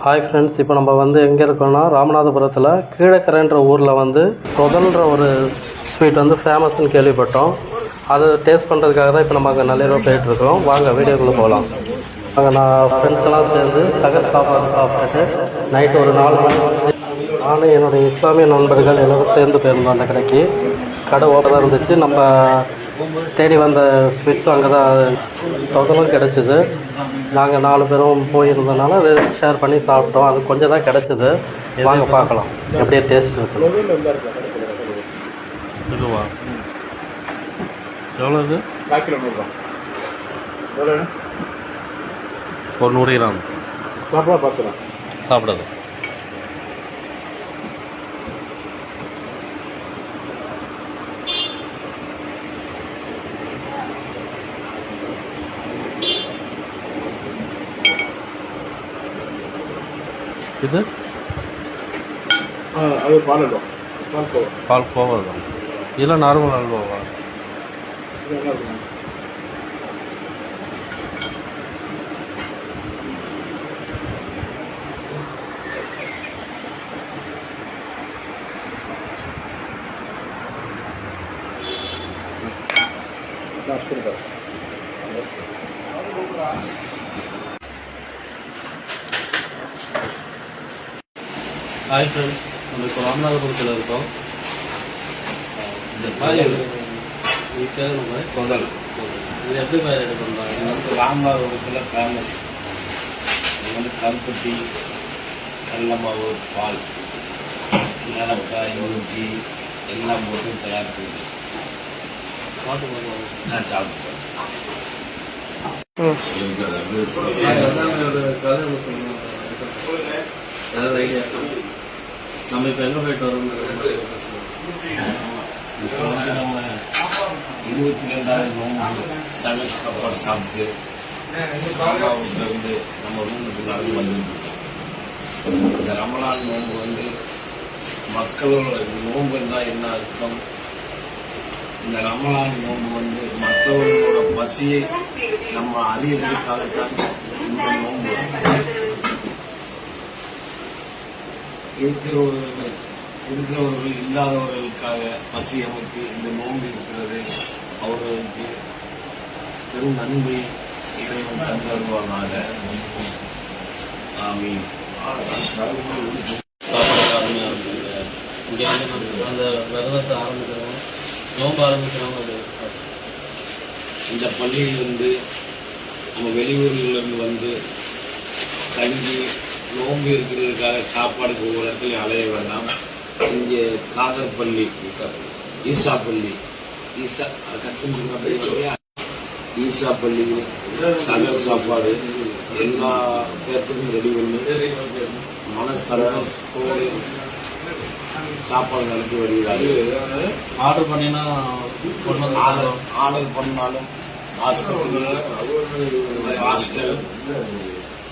Hi friends, இப்போ நம்ம எங்கே இருக்கோம்னா ராமநாதபுரத்தில் கீழக்கரைன்ற ஊரில் தொதல்ன்ற ஒரு ஸ்வீட் ஃபேமஸ்ன்னு கேள்விப்பட்டோம். அதை டேஸ்ட் பண்ணுறதுக்காக தான் இப்போ நம்ம அங்கே நள்ளிரவு போயிட்டுருக்கோம். வாங்க வீடியோக்குள்ளே போகலாம். அங்கே நான் ஃப்ரெண்ட்ஸ் எல்லாம் சேர்ந்து சகர் சாப்பாடு சாப்பிட்டுட்டு நைட்டு ஒரு 4 மணி நானும் என்னுடைய இஸ்லாமிய நண்பர்கள் எல்லோரும் சேர்ந்து போயிருந்தோம். அந்த கடைக்கு கடை ஓப்பனாக இருந்துச்சு. நம்ம தேடி வந்த ஸ்வீட்ஸும் அங்கே தான் தொதலும் கிடச்சிது. நாங்கள் 4 பேரும் போயிருந்ததுனால அதை ஷேர் பண்ணி சாப்பிட்டோம். அது கொஞ்சம் தான் கிடச்சிது. வாங்க பார்க்கலாம் எப்படியே டேஸ்ட் இருக்கு. எவ்வளோ இது? 100 கிலோ ஒரு 100 கிராம் சாப்பிடாது. இது அது பால் கோவா தான். இதெல்லாம் நார்மல் அல்வாவா? ஹாய் ஃப்ரெண்ட்ஸ், நம்ம இப்போ ராமநாதபுரத்தில் இருக்கோம். இந்த காய் தொதல் இது எப்படி காய் ரெடி பண்ணுறாங்க? இது ராமநாதபுரத்தில் ஃபேமஸ். இது கருப்பட்டி, கடலை மாவு, பால், ஏலக்காய், இஞ்சி எல்லாம் போட்டு தயார் பண்ணி நான் சாப்பிட்டேன். நம்ம இப்போ எங்கே போயிட்டு வரோம்? இப்போ நம்ம 22வது நோம்பு சமையல் சாப்பாடு சாப்பிட்டு ராமநாதபுரத்துலேருந்து நம்ம ரூமுக்கு நடந்து வந்துருக்கோம். இந்த ரமலான் நோம்பு மக்களோட நோம்பு இருந்தால் என்ன அர்த்தம்? இந்த ரமலான் நோம்பு மற்றவர்களோட பசியை நம்ம அறியறதுக்காகத்தான் இந்த நோம்பு. இருக்கிறவர்கள் இல்லாதவர்களுக்காக பசி அமைத்து இந்த நோன்பு இருக்கிறது. அவர்களுக்கு பெரும் நன்மை இறைவன் தந்தருவானாக. ஆமீன். இங்கே அந்த விரதத்தை ஆரம்பிக்கிறோம், நோன்பு ஆரம்பிக்கிறோம். இந்த பள்ளியிலிருந்து நம்ம வெளியூர்களிலிருந்து தங்கி நோம்பு இருக்கிறதுக்காக சாப்பாடுக்கு ஒவ்வொரு இடத்துலையும் அலைய வேண்டாம். இங்கே காதர்பள்ளி, ஈசா பள்ளி, ஈசா பள்ளியில் சகல் சாப்பாடு எல்லா பேர்த்துக்கும் ரெடி பண்ணி மனசோடு சாப்பாடு நடத்தி வருகிறார்கள். ஆர்டர் பண்ணினா ஆர்டர் பண்ணாலும் ஹாஸ்டல்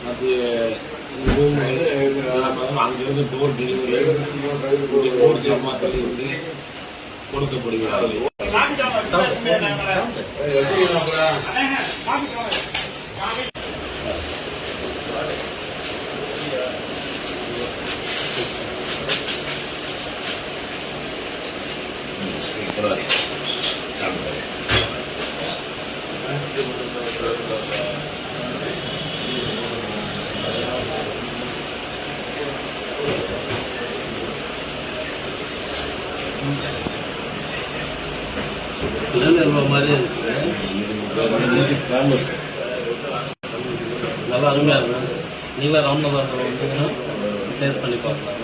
மற்ற அங்கிருந்து டோர் டெலிவரி டோர் ஜமாத்தில் இருந்து கொடுக்கப்படுகிறார்கள். ஃபேமஸ், நல்லா அருமையாக இருக்கும். நீங்களும் ராமநாதபுரத்தில் வந்தீங்கன்னா டேஸ்ட் பண்ணி பார்க்கலாம்.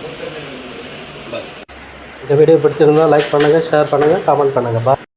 இந்த வீடியோ பிடிச்சிருந்தா லைக் பண்ணுங்கள், ஷேர் பண்ணுங்கள், கமெண்ட் பண்ணுங்கள்.